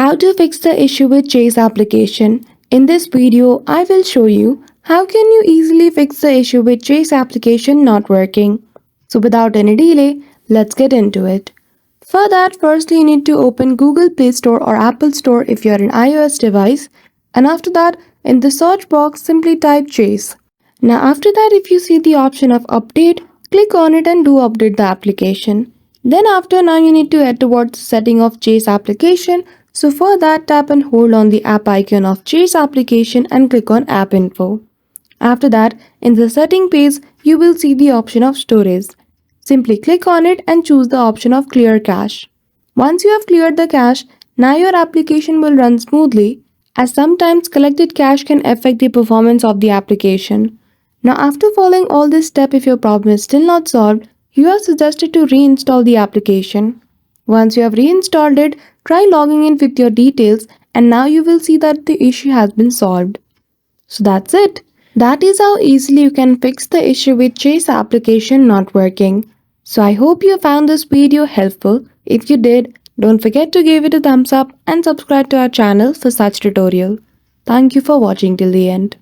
How to fix the issue with Chase application. In this video, I will show you how can you easily fix the issue with Chase application not working. So without any delay, let's get into it. For that, firstly you need to open Google Play Store or Apple Store if you are an iOS device, and after that in the search box simply type Chase. Now after that, if you see the option of update, click on it and do update the application. Then now you need to head towards the setting of Chase application. So for that, tap and hold on the app icon of Chase application and click on app info. After that, in the setting page, you will see the option of storage. Simply click on it and choose the option of clear cache. Once you have cleared the cache, now your application will run smoothly, as sometimes collected cache can affect the performance of the application. Now after following all this step, if your problem is still not solved, you are suggested to reinstall the application. Once you have reinstalled it, try logging in with your details and now you will see that the issue has been solved. So that's it. That is how easily you can fix the issue with Chase application not working. So I hope you found this video helpful. If you did, don't forget to give it a thumbs up and subscribe to our channel for such tutorial. Thank you for watching till the end.